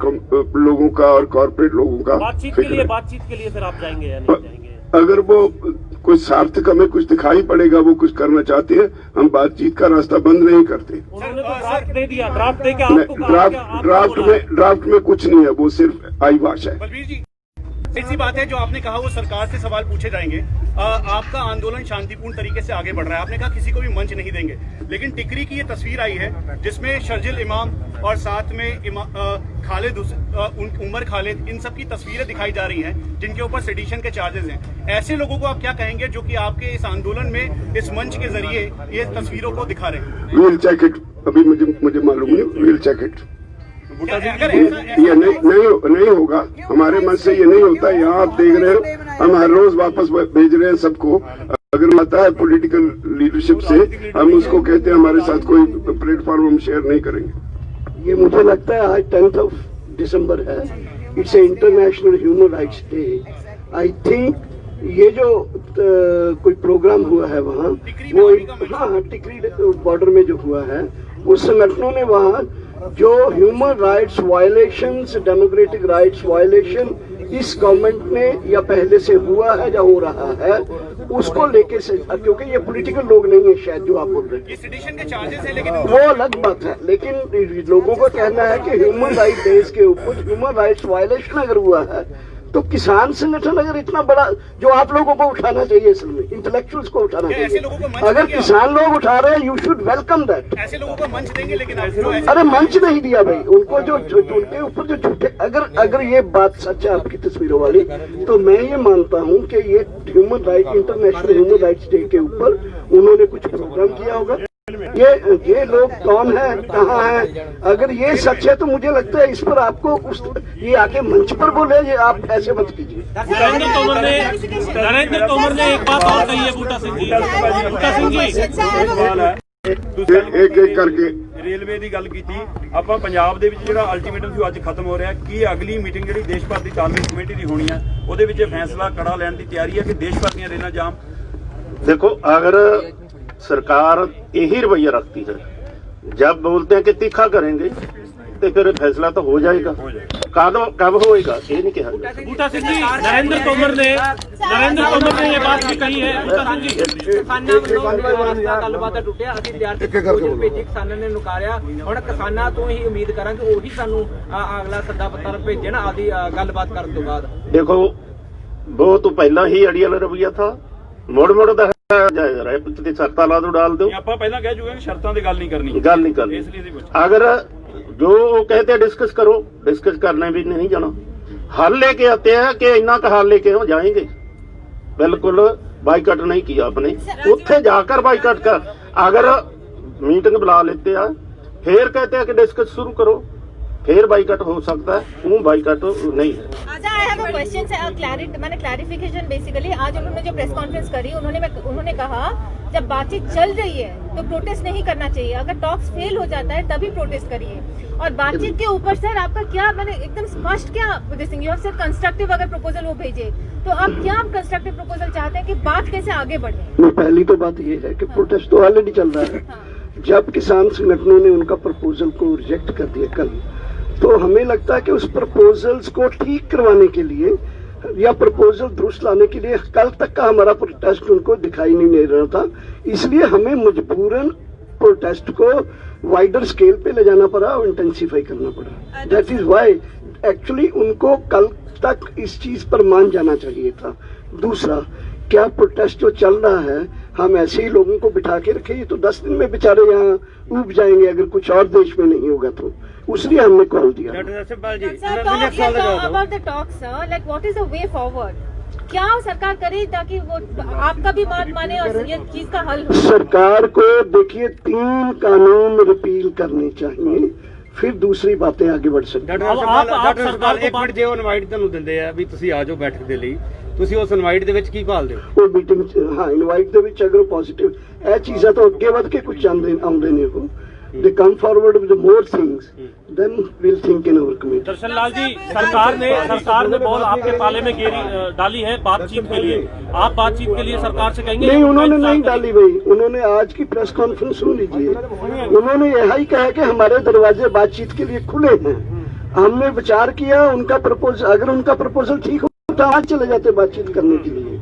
लोगों का और कॉर्पोरेट लोगों का
बातचीत के लिए फिर आप जाएंगे या नहीं जाएंगे?
अगर वो कोई सार्थक हमें कुछ दिखाई पड़ेगा, वो कुछ करना चाहते हैं, हम बातचीत का रास्ता बंद नहीं करते।
उन्होंने तो ड्राफ्ट दे दिया, ड्राफ्ट दे के आपको कहा कि
ड्राफ्ट में कुछ नहीं है, वो सिर्फ आईवाश है।
बलबीर जी, ऐसी बात है जो आपने कहा वो सरकार से सवाल पूछे जाएंगे। आपका आंदोलन शांतिपूर्ण तरीके से आगे बढ़ रहा है, आपने कहा किसी को भी मंच नहीं देंगे, लेकिन टिकरी की ये तस्वीर आई है जिसमें शर्जिल इमाम और साथ में खालिद उमर खालिद, इन सब की तस्वीरें दिखाई जा रही हैं जिनके ऊपर सेडिशन के चार्जेस हैं। ऐसे लोगों को आप क्या कहेंगे जो कि आपके इस आंदोलन में इस मंच के जरिए ये तस्वीरों को दिखा रहे हैं?
वील चेक इट, अभी मुझे मालूम नहीं, वील चेक इट। ये नहीं होगा, हमारे मन से ये नहीं होता। यहाँ आप देख रहे हो, हम हर रोज वापस भेज रहे हैं सबको। अगर आता है पॉलिटिकल लीडरशिप से, हम उसको कहते हैं हमारे साथ कोई प्लेटफॉर्म हम शेयर नहीं करेंगे।
ये मुझे लगता है आज 10 दिसंबर है it's a international human rights day. I think ये जो कोई प्रोग्राम हुआ है वहाँ, वो हाँ टिकरी बॉर्डर में जो हुआ है, उस संगठनों ने वहाँ जो human rights violations, democratic rights violation इस गवर्नमेंट ने या पहले से हुआ है या हो रहा है, उसको लेके से, क्योंकि ये पॉलिटिकल लोग नहीं है शायद जो आप बोल रहे हैं,
ये सेडिशन के चार्जेस है, लेकिन
वो अलग बात है। लेकिन लोगों का कहना है कि ह्यूमन राइट डेज के ऊपर ह्यूमन राइट्स वायलेशन अगर हुआ है तो किसान संगठन अगर इतना बड़ा, जो आप लोगों को उठाना चाहिए, असल में इंटेलेक्चुअल्स को उठाना
ऐसे लोगों को
चाहिए।
मंच
अगर
दिया?
किसान लोग उठा रहे हैं, यू शुड वेलकम दैट।
ऐसे लोगों को मंच देंगे, लेकिन आप जो ऐसे
अरे मंच नहीं दिया भाई उनको, जो उनके ऊपर जो झूठे, अगर ये बात सच है आपकी तस्वीरों वाली, तो मैं ये मानता हूँ कि ये human right, international human rights day के ऊपर उन्होंने कुछ प्रोग्राम किया होगा। ये लोग कौन है, कहाँ है, अगर ये सच है तो मुझे लगता है इस पर आपको ये आके मंच पर बोले, ये आप ऐसे मत कीजिए।
नरेंद्र तोमर ने एक बात और कही है बूटा सिंह जी।
सवाल है
एक करके
ਰੇਲਵੇ ਦੀ ਗੱਲ ਕੀਤੀ ਆਪਾਂ, ਪੰਜਾਬ ਦੇ ਵਿੱਚ ਜਿਹੜਾ ਅਲਟੀਮੇਟਮ ਸੀ ਅੱਜ ਖਤਮ ਹੋ ਰਿਹਾ, ਕੀ ਅਗਲੀ ਮੀਟਿੰਗ ਜਿਹੜੀ ਦੇਸ਼ ਭਰ ਦੀ ਤਾਲਮੇਲ ਕਮੇਟੀ ਦੀ ਹੋਣੀ ਹੈ, ਉਹਦੇ ਵਿੱਚ ਫੈਸਲਾ ਕੜਾ ਲੈਣ ਦੀ ਤਿਆਰੀ ਹੈ ਕਿ ਦੇਸ਼ ਭਰ ਦੀਆਂ ਰੇਲਾਂ ਜਾਮ?
देखो, अगर सरकार यही रवैया रखती है, जब बोलते हैं कि तीखा करेंगे तो फिर फैसला तो हो जाएगा। कब होएगा ये नहीं कहा।
बूटा सिंह जी, नरेंद्र तोमर ने ये बात भी कही है। बूटा सिंह जी,
ਕਿਸਾਨਾਂ ਵੱਲੋਂ ਰਸਤਾ ਗੱਲਬਾਤ ਟੁੱਟਿਆ, ਅਸੀਂ ਵਿਦਿਆਰਥੀ ਪ੍ਰਪੋਜ਼ਲ ਭੇਜੀ, ਕਿਸਾਨਾਂ ਨੇ ਨਕਾਰਿਆ। ਹੁਣ ਕਿਸਾਨਾਂ ਤੋਂ ਹੀ ਉਮੀਦ ਕਰਾਂਗੇ ਉਹੀ ਸਾਨੂੰ ਅਗਲਾ ਸੱਦਾ ਪੱਤਰ ਭੇਜਣ ਆਦੀ ਗੱਲਬਾਤ ਕਰਨ ਤੋਂ ਬਾਅਦ।
देखो, वो तो पहला ही अड़ियल रवैया था, मुड़ ਦਾ ਜਾਏਗਾ ਰੇ ਤੇ ਸ਼ਰਤਾਂ ਲਾ ਦੋ, डाल दो।
ਆਪਾਂ ਪਹਿਲਾਂ ਕਹਿ ਚੁੱਕੇ ਕਿ ਸ਼ਰਤਾਂ ਦੀ ਗੱਲ ਨਹੀਂ ਕਰਨੀ,
गल नहीं करनी।
ਇਸ ਲਈ ਅਸੀਂ ਪੁੱਛਿਆ।
अगर जो वो कहते हैं डिस्कस करो, डिस्कस करने भी नहीं जाना। हल लेके आते हैं कि इतना का हल लेके हो जाएंगे, बिल्कुल बाइकआउट नहीं किया आपने। उत्थे जाकर बाइकआउट कर, अगर मीटिंग बुला लेते हैं फिर कहते हैं कि डिस्कस शुरू करो, फिर बाइकआउट हो सकता है, वो बाइकआउट नहीं है।
अच्छा, आई हैव अ क्वेश्चन, मैंने क्लैरिफिकेशन बेसिकली आज उन्होंने जो प्रेस कॉन्फ्रेंस करी, उन्होंने कहा जब बातचीत चल रही है तो प्रोटेस्ट नहीं करना चाहिए, अगर टॉक्स फेल हो जाता है तभी प्रोटेस्ट करिए। और बातचीत के ऊपर सर आपका क्या, मैंने एकदम स्पष्ट क्या यू हैव सेड कंस्ट्रक्टिव, अगर प्रपोजल वो भेजे तो आप क्या कंस्ट्रक्टिव प्रपोजल चाहते हैं कि बात कैसे आगे बढ़े?
पहली तो बात ये है कि प्रोटेस्ट तो ऑलरेडी चल रहा है। जब किसान संगठनों ने उनका प्रपोजल को रिजेक्ट कर दिया कल, तो हमें लगता है कि उस प्रपोजल्स को ठीक करवाने के लिए या प्रपोजल दुरुस्त लाने के लिए कल तक का हमारा प्रोटेस्ट उनको दिखाई नहीं दे रहा था, इसलिए हमें मजबूरन प्रोटेस्ट को वाइडर स्केल पे ले जाना पड़ा और इंटेंसिफाई करना पड़ा। दैट इज व्हाई एक्चुअली उनको कल तक इस चीज पर मान जाना चाहिए था। दूसरा, क्या प्रोटेस्ट जो चल रहा है हम ऐसे ही लोगों को बिठा के रखे, ये तो 10 दिन में बेचारे यहाँ उब जाएंगे अगर कुछ और देश में नहीं होगा तो, इसलिए हमने कॉल दिया।
About the talks sir, like what is the way forward, क्या सरकार करे ताकि वो आपका भी बात माने और ये चीज का हल हो?
सरकार को देखिए 3 कानून रिपील करने चाहिए, फिर दूसरी बातें आगे बढ़ सकती हैं।
आप सरकार को
ਇੱਕ ਮਿੰਟ ਜੇ ਉਹ ਇਨਵਾਈਟ ਤੁਹਾਨੂੰ ਦਿੰਦੇ ਆ ਵੀ ਤੁਸੀਂ ਆ ਜਾਓ ਬੈਠਕ ਦੇ ਲਈ, ਤੁਸੀਂ ਉਸ ਇਨਵਾਈਟ ਦੇ ਵਿੱਚ ਕੀ ਭਾਲਦੇ ਹੋ?
ਉਹ ਮੀਟਿੰਗ ਹਾਂ ਇਨਵਾਈਟ ਦੇ ਵਿੱਚ ਅਗਰ ਪੋਜ਼ਿਟਿਵ ਇਹ ਚੀਜ਼ਾਂ ਤੋਂ ਅੱਗੇ ਵੱਧ ਕੇ ਕੁਝ ਆਉਂਦੇ ਨੇ, ਉਹ they come forward with more things, then we'll think in our committee.
दर्शन लाल जी, सरकार ने बॉल आपके पाले में डाली है बातचीत के लिए, आप बातचीत के लिए सरकार से कहेंगे?
नहीं, उन्होंने नहीं डाली भाई, उन्होंने आज की प्रेस कॉन्फ्रेंस सुन लीजिए, उन्होंने यही कहा कि हमारे दरवाजे बातचीत के लिए खुले हैं। हमने विचार किया, उनका प्रपोजल, अगर उनका प्रपोजल ठीक हो तो आज चले जाते बातचीत करने के लिए।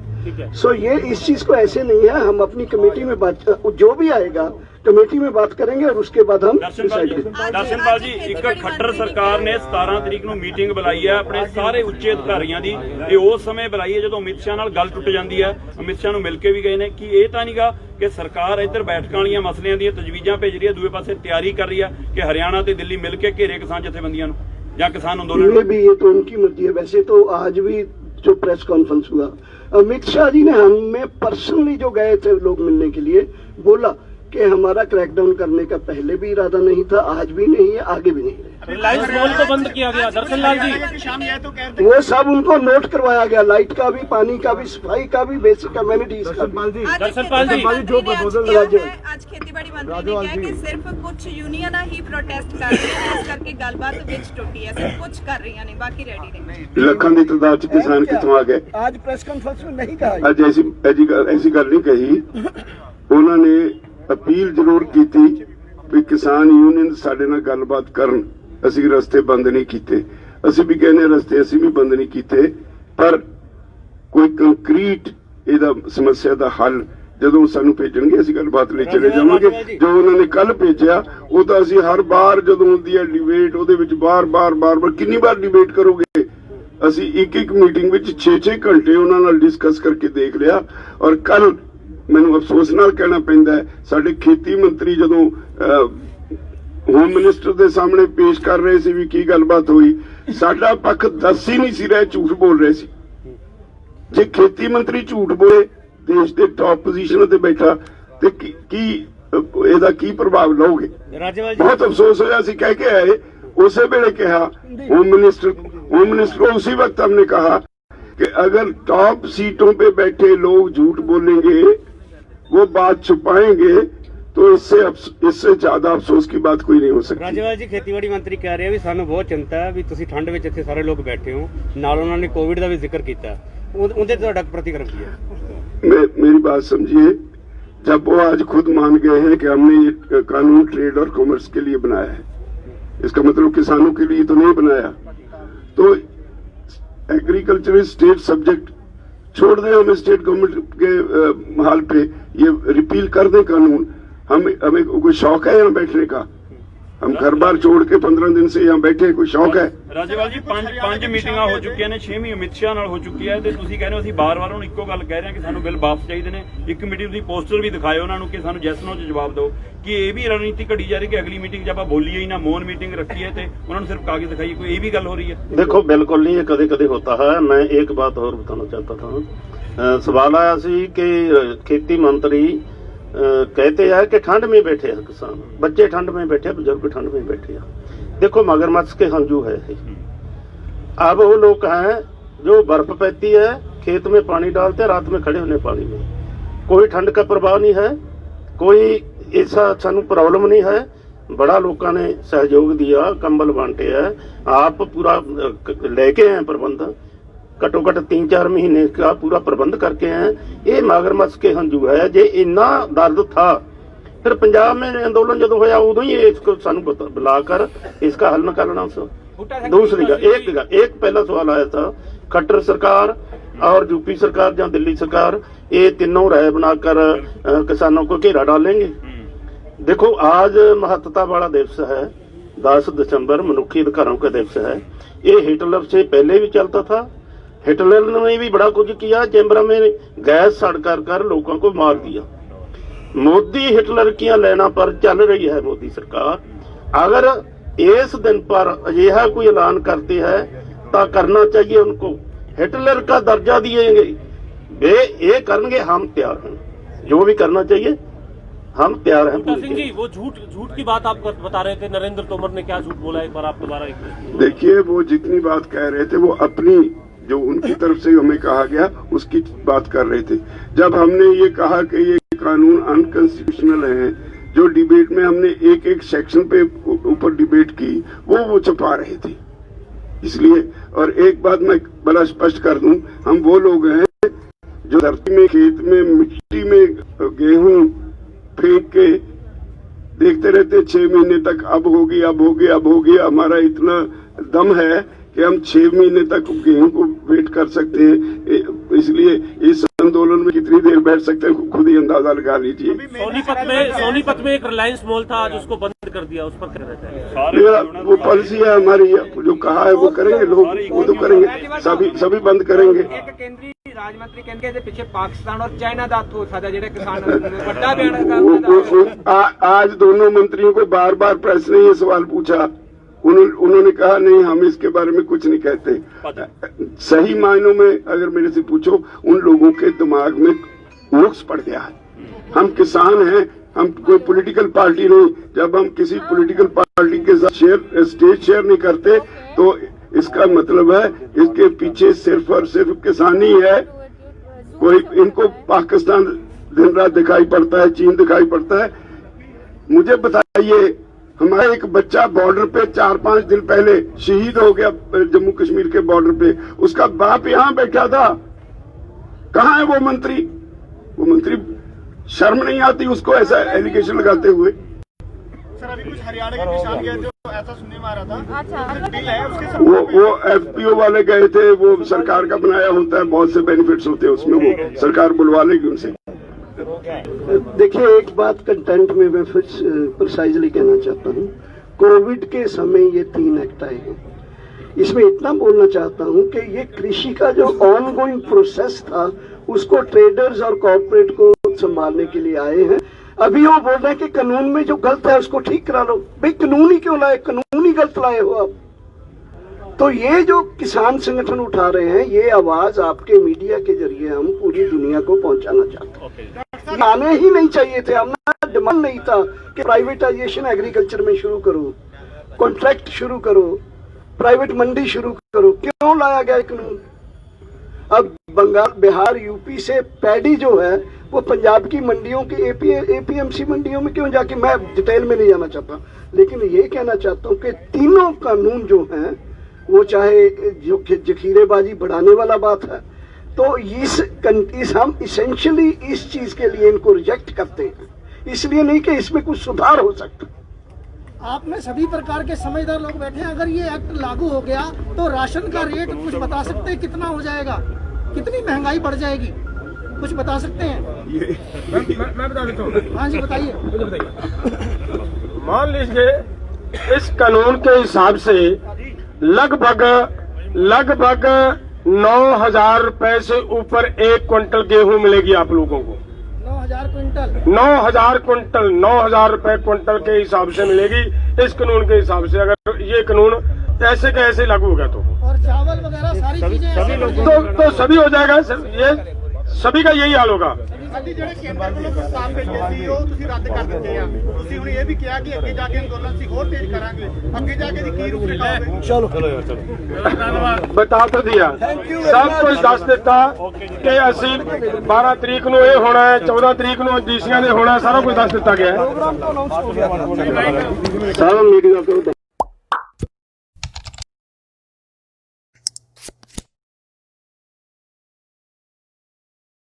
सो ये इस चीज को ऐसे नहीं है, हम अपनी कमेटी में बात, जो भी आएगा कमेटी में बात करेंगे और उसके बाद हम
ਦਰਸ਼ਨਪਾਲ ਜੀ, ਇੱਕ ਖੱਟਰ ਸਰਕਾਰ ਨੇ 17 ਤਰੀਕ ਨੂੰ ਮੀਟਿੰਗ ਬੁਲਾਈ ਹੈ ਆਪਣੇ ਸਾਰੇ ਉੱਚੇ ਅਧਿਕਾਰੀਆਂ ਦੀ। ਇਹ ਉਸ ਸਮੇਂ ਬੁਲਾਈ ਹੈ ਜਦੋਂ ਅਮਿਤ ਸ਼ਾਹ ਨਾਲ ਗੱਲ ਟੁੱਟ ਜਾਂਦੀ ਹੈ, ਅਮਿਤ ਸ਼ਾਹ ਨੂੰ ਮਿਲ ਕੇ ਵੀ ਗਏ ਨੇ। ਕਿ ਇਹ ਤਾਂ ਨਹੀਂਗਾ ਕਿ ਸਰਕਾਰ ਇੱਧਰ ਬੈਠਕਾਂ ਵਾਲੀਆਂ ਮਸਲਿਆਂ ਦੀਆਂ ਤਜਵੀਜ਼ਾਂ ਭੇਜ ਰਹੀ ਹੈ, ਦੂਏ ਪਾਸੇ ਤਿਆਰੀ ਕਰ ਰਹੀ ਹੈ ਕਿ ਹਰਿਆਣਾ ਤੇ ਦਿੱਲੀ ਮਿਲ ਕੇ ਘੇਰੇ ਕਿਸਾਨ ਜਥੇਬੰਦੀਆਂ ਨੂੰ ਜਾਂ ਕਿਸਾਨ ਅੰਦੋਲਨ ਨੂੰ?
ये तो उनकी मर्जी है। वैसे तो आज भी जो प्रेस कॉन्फ्रेंस हुआ, अमित शाह जी ने हमें पर्सनली जो गए थे लोग मिलने के लिए, बोला कि हमारा क्रैकडाउन करने का पहले भी इरादा नहीं था, आज भी नहीं है, आगे भी नहीं है।
रिलायंस मॉल को बंद किया गया। दर्शन लाल जी,
शाम यह तो कह
वो सब उनको नोट करवाया गया, लाइट का भी, पानी का भी, सफाई का भी, बेसिक कम्युनिटीज का भी।
दर्शनपाल जी,
जो प्रपोजल
आज खेतीबाड़ी मंत्री ने कहा कि सिर्फ कुछ यूनियन ही प्रोटेस्ट कर रही है, इस करके गलबात विच टुटी है, सिर्फ कुछ कर रही ने, बाकी रेडी ने।
ਲੱਖਾਂ ਦੀ ਤਾਦਾਦ ਚ ਕਿਸਾਨ ਕਿੱਥੋਂ ਆ ਗਏ?
आज प्रेस कॉन्फ्रेंस में नहीं कहा।
ਅੱਜ ਐਸੀ ਗੱਲ ਨਹੀਂ ਕਹੀ। ਉਹਨਾਂ ਨੇ ਅਪੀਲ ਜ਼ਰੂਰ ਕੀਤੀ ਵੀ ਕਿਸਾਨ ਯੂਨੀਅਨ ਸਾਡੇ ਨਾਲ ਗੱਲਬਾਤ ਕਰਨ, ਅਸੀਂ ਰਸਤੇ ਬੰਦ ਨਹੀਂ ਕੀਤੇ। ਅਸੀਂ ਵੀ ਕਹਿੰਦੇ ਰਸਤੇ ਅਸੀਂ ਵੀ ਬੰਦ ਨਹੀਂ ਕੀਤੇ, ਪਰ ਕੋਈ ਕੰਕਰੀਟ ਇਹਦਾ ਸਮੱਸਿਆ ਦਾ ਹੱਲ ਜਦੋਂ ਸਾਨੂੰ ਭੇਜਣਗੇ ਅਸੀਂ ਗੱਲਬਾਤ ਲਈ ਚਲੇ ਜਾਵਾਂਗੇ। ਜੋ ਉਹਨਾਂ ਨੇ ਕੱਲ ਭੇਜਿਆ ਉਹ ਤਾਂ ਅਸੀਂ ਹਰ ਵਾਰ ਜਦੋਂ ਹੁੰਦੀ ਹੈ ਡਿਬੇਟ, ਉਹਦੇ ਵਿੱਚ ਬਾਰ-ਬਾਰ ਕਿੰਨੀ ਵਾਰ ਡਿਬੇਟ ਕਰੋਗੇ? ਅਸੀਂ ਇੱਕ ਮੀਟਿੰਗ ਵਿੱਚ 6-6 ਘੰਟੇ ਉਹਨਾਂ ਨਾਲ ਡਿਸਕਸ ਕਰਕੇ ਦੇਖ ਲਿਆ। ਔਰ ਕੱਲ ਮੈਨੂੰ ਅਫਸੋਸ ਨਾਲ ਕਹਿਣਾ ਪੈਂਦਾ ਹੈ, ਸਾਡੇ ਖੇਤੀ ਮੰਤਰੀ ਜਦੋਂ ਹੋਮ ਮਿਨਿਸਟਰ ਦੇ ਸਾਹਮਣੇ ਪੇਸ਼ ਕਰ ਰਹੇ ਸੀ ਵੀ ਕੀ ਗੱਲਬਾਤ ਹੋਈ, ਸਾਡਾ ਪੱਖ ਦੱਸ ਹੀ ਨਹੀਂ ਸੀ ਰਿਹਾ, ਝੂਠ ਬੋਲ ਰਹੇ ਸੀ। ਜੇ ਖੇਤੀ ਮੰਤਰੀ ਝੂਠ ਬੋਲੇ, ਦੇਸ਼ ਦੇ ਟੌਪ ਪੋਜੀਸ਼ਨ ਤੇ ਬੈਠਾ, ਤੇ ਕੀ ਇਹਦਾ ਕੀ ਪ੍ਰਭਾਵ ਲਓਗੇ? ਬਹੁਤ ਅਫਸੋਸ ਹੋਇਆ। ਅਸੀਂ ਕਹਿ ਕੇ ਆਏ, ਉਸੇ ਵੇਲੇ ਕਿਹਾ होम मिनिस्टर को उसी वक्त हमने कहा कि अगर टॉप सीटों पे बैठे लोग झूठ बोलेंगे, वो बात छुपाएंगे, तो इससे ज्यादा अफसोस की बात कोई नहीं हो सकती।
ਰਾਜੇਵਾਲ ਜੀ, ਖੇਤੀਬਾੜੀ ਮੰਤਰੀ ਕਹਿ ਰਹੇ ਆ ਵੀ ਸਾਨੂੰ ਬਹੁਤ ਚਿੰਤਾ ਹੈ ਵੀ ਤੁਸੀਂ ਠੰਡ ਵਿੱਚ ਇੱਥੇ ਸਾਰੇ ਲੋਕ ਬੈਠੇ ਹੋ, ਨਾਲ ਉਹਨਾਂ ਨੇ ਕੋਵਿਡ ਦਾ ਵੀ ਜ਼ਿਕਰ ਕੀਤਾ, ਉਹਦੇ ਤੁਹਾਡਾ ਪ੍ਰਤੀਕਰਮ ਕੀ ਹੈ?
मेरी बात समझिए, जब वो आज खुद मान गए हैं कि हमने ये कानून ट्रेड और कॉमर्स के लिए बनाया है, इसका मतलब किसानों के लिए तो नहीं बनाया, तो एग्रीकल्चर स्टेट सब्जेक्ट छोड़ दें, हम स्टेट गवर्नमेंट के हाल पे ये रिपील कर दें कानून। हमें कोई शौक है यहाँ बैठने का? हम घर बार छोड़ के 15 दिन से यहाँ बैठे, कोई शौक है?
ਰਾਜੇਵਾਲ ਜੀ, ਪੰਜ ਮੀਟਿੰਗਾਂ ਹੋ ਚੁੱਕੀਆਂ ਨੇ, 6ਵੀਂ ਅਮਿਤ ਸ਼ਾਹ ਨਾਲ ਹੋ ਚੁੱਕੀ ਹੈ, ਤੇ ਤੁਸੀਂ ਕਹਿੰਦੇ ਹੋ ਅਸੀਂ ਬਾਰ-ਬਾਰ ਹੁਣ ਇੱਕੋ ਗੱਲ ਕਹਿ ਰਹੇ ਹਾਂ ਕਿ ਸਾਨੂੰ ਬਿੱਲ ਵਾਪਸ ਚਾਹੀਦੇ ਨੇ। ਇੱਕ ਮੀਟਿੰਗ ਤੁਸੀਂ ਪੋਸਟਰ ਵੀ ਦਿਖਾਏ ਉਹਨਾਂ ਨੂੰ ਕਿ ਸਾਨੂੰ ਜੈਸ ਨੋ 'ਚ ਜਵਾਬ ਦਿਓ, ਕਿ ਇਹ ਵੀ ਰਣਨੀਤੀ ਘੜੀ ਜਾ ਰਹੀ ਕਿ ਅਗਲੀ ਮੀਟਿੰਗ 'ਚ ਆਪਾਂ ਬੋਲੀਏ ਹੀ ਨਾ, ਮੌਨ ਮੀਟਿੰਗ ਰੱਖੀਏ ਤੇ ਉਹਨਾਂ ਨੂੰ ਸਿਰਫ ਕਾਗਜ਼ ਦਿਖਾਈਏ, ਕੋਈ ਇਹ ਵੀ ਗੱਲ ਹੋ ਰਹੀ ਹੈ?
देखो, बिल्कुल नहीं, ये कदे कदे होता है। मैं एक बात और बताना चाहता था। सवाल आया सी कि खेती मंत्री कहते हैं कि ठंड में बैठे हैं किसान, बच्चे ठंड में बैठे, बुजुर्ग ठंड में बैठे हैं। देखो, मगरमच्छ के हंजू है। अब वो लोग हैं जो बर्फ पैती है, खेत में पानी डालते हैं, रात में खड़े होने पानी में, कोई ठंड का प्रभाव नहीं है, कोई ऐसा सानू प्रॉब्लम नहीं है। बड़ा लोगों ने सहयोग दिया, कंबल बांटे है, आप पूरा लेके हैं प्रबंध, घट्टो घट्ट 3-4 महीने का पूरा प्रबंध करके हैं। ये मगरमच्छ के हंजू है। जे इन्ना दर्द था, फिर पंजाब में आंदोलन जो होया उदों ही इसको सानू बुलाकर इसका हल निकालना। दूसरी का एक पहला सवाल आया था, खट्टर सरकार और यूपी सरकार या दिल्ली सरकार, ये तीनों राय बनाकर किसानों को घेरा डालेंगे। देखो, आज महत्ता वाला दिवस है, 10 दिसंबर मनुष्य अधिकारों का दिवस है। ये हिटलर से पहले भी चलता था। हिटलर ने भी बड़ा कुछ किया, चैम्बर में गैस सड़ कर लोगों को मार दिया। मोदी हिटलर की लाइना पर चल रही है मोदी सरकार। अगर इस दिन पर अजिहा कोई ऐलान करती है तो करना चाहिए उनको, हिटलर का दर्जा दिएंगे, वे ये करेंगे, हम तैयार हैं, जो भी करना चाहिए हम तैयार हैं।
सिंह जी, वो झूठ की बात आप बता रहे थे, नरेंद्र तोमर ने क्या झूठ बोला, एक बार आप दोबारा
देखिए, वो जितनी बात कह रहे थे वो अपनी, जो उनकी तरफ से हमें कहा गया उसकी बात कर रहे थे। जब हमने ये कहा कि ये कानून अनकॉन्स्टिट्यूशनल है, जो डिबेट में हमने एक सेक्शन पे ऊपर डिबेट की, वो छुपा रहे थे। इसलिए, और एक बात मैं बड़ा स्पष्ट कर दूं, हम वो लोग हैं जो धरती में, खेत में, मिट्टी में गेहूं फेंक के देखते रहते 6 महीने तक, अब होगी। हमारा इतना दम है कि हम 6 महीने तक गेहूं को वेट कर सकते हैं। इसलिए इस आंदोलन में कितनी देर बैठ सकते हैं, खुद ही अंदाजा लगा लीजिए।
सोनीपत में एक रिलायंस मॉल था, आज उसको बंद कर दिया, उस पर क्या रहता है?
वो पॉलिसी है हमारी, जो कहा है वो करेंगे लोग, वो तो करेंगे, सभी बंद करेंगे।
केंद्रीय राज मंत्री कहते हैं पीछे पाकिस्तान और चाइना का हत्थ हो सकता है, जेडे किसान बड़ा बयान।
आज दोनों मंत्रियों को बार-बार प्रेस ने ये सवाल पूछा, उन्होंने कहा नहीं, हम इसके बारे में कुछ नहीं कहते। सही मायनों में अगर मेरे से पूछो, उन लोगों के दिमाग में नुक्स पड़ गया है। हम किसान हैं, हम कोई पॉलिटिकल पार्टी नहीं, जब हम किसी पॉलिटिकल पार्टी के साथ स्टेज शेयर नहीं करते तो इसका मतलब है इसके पीछे सिर्फ और सिर्फ किसानी है। कोई इनको पाकिस्तान दिन रात दिखाई पड़ता है, चीन दिखाई पड़ता है। मुझे बताइए, हमारा एक बच्चा बॉर्डर पे 4-5 दिन पहले शहीद हो गया जम्मू कश्मीर के बॉर्डर पे, उसका बाप यहाँ बैठा था। कहाँ है वो मंत्री? वो मंत्री शर्म नहीं आती उसको ऐसा एलिगेशन लगाते हुए?
सर अभी कुछ हरियाणा के किसान गए थे, ऐसा सुनने में आ रहा था। अच्छा,
वो FPO वाले गए थे, वो सरकार का बनाया होता है, बहुत से बेनिफिट्स होते हैं उसमें, वो सरकार बुलवा लेगी उनसे।
देखिए, एक बात कंटेंट में मैं फिर प्रिसाइजली कहना चाहता हूँ। कोविड के समय ये 3 एक्ट आए हैं। इसमें इतना बोलना चाहता हूँ कि ये कृषि का जो ऑनगोइंग प्रोसेस था उसको ट्रेडर्स और कॉर्पोरेट को संभालने के लिए आए हैं। अभी वो बोल रहे हैं कि कानून में जो गलत है उसको ठीक करा लो। भाई कानून ही क्यों लाए? कानून ही गलत लाए हो आप। तो ये जो किसान संगठन उठा रहे हैं, ये आवाज आपके मीडिया के जरिए हम पूरी दुनिया को पहुंचाना चाहते हैं। आने ही नहीं चाहिए थे। हमारा डिमांड नहीं था कि प्राइवेटाइजेशन एग्रीकल्चर में शुरू करो, कॉन्ट्रैक्ट शुरू करो, प्राइवेट मंडी शुरू करो। क्यों लाया गया कानून? अब बंगाल, बिहार, यूपी से पैडी जो है वो पंजाब की मंडियों की APMC मंडियों में क्यों जाके, मैं डिटेल में नहीं जाना चाहता, लेकिन ये कहना चाहता हूँ कि तीनों कानून जो हैं वो चाहे जो जखीरेबाजी बढ़ाने वाला बात है, तो इस हम इसेंशियली इस चीज के लिए इनको रिजेक्ट करते हैं, इसलिए नहीं कि इसमें कुछ सुधार हो सकता।
आप में सभी प्रकार के समझदार लोग बैठे हैं। अगर ये एक्ट लागू हो गया तो राशन का रेट कुछ बता सकते हैं कितना हो जाएगा? कितनी महंगाई बढ़ जाएगी? कुछ बता सकते हैं?
मैं बता देता हूँ।
हाँ जी, बताइए।
मुझे बताइए। मान लीजिए इस कानून के हिसाब से लगभग 9,000 रुपए से ऊपर 1 क्विंटल गेहूं मिलेगी आप लोगों को।
9,000 क्विंटल?
9,000 क्विंटल, 9,000 रुपए क्विंटल के हिसाब से मिलेगी इस कानून के हिसाब से, अगर ये कानून ऐसे का ऐसे लागू होगा तो।
और चावल वगैरह सारी चीजें
तो सभी हो जाएगा। ये सभी का यही हाल होगा।
ਅਸੀਂ ਜਿਹੜੇ ਕੇਂਦਰ ਵੱਲੋਂ ਪ੍ਰਸਤਾਵ ਭੇਜੇ ਸੀ ਉਹ ਤੁਸੀਂ ਰੱਦ ਕਰ ਦਿੱਤੇ ਆ। ਤੁਸੀਂ ਹੁਣ ਇਹ ਵੀ ਕਿਹਾ ਕਿ ਅੱਗੇ ਜਾ ਕੇ ਅੰਦੋਲਨ ਅਸੀਂ ਹੋਰ ਤੇਜ਼ ਕਰਾਂਗੇ। ਅੱਗੇ ਜਾ ਕੇ ਦੀ ਕੀ ਰੂਪਰੇਖਾ ਹੋਵੇ?
ਚਲੋ ਬਤਾ ਤਾਂ ਦਿਆ, ਸਭ ਕੁਝ ਦੱਸ ਦਿੱਤਾ ਕਿ ਅਸੀਂ 12 ਤਰੀਕ ਨੂੰ ਇਹ ਹੋਣਾ ਹੈ, 14 ਤਰੀਕ ਨੂੰ ਡੀਸੀਆਂ ਦੇ ਹੋਣਾ, ਸਾਰਾ ਕੁਝ ਦੱਸ ਦਿੱਤਾ ਗਿਆ ਹੈ।
सारा मीडिया को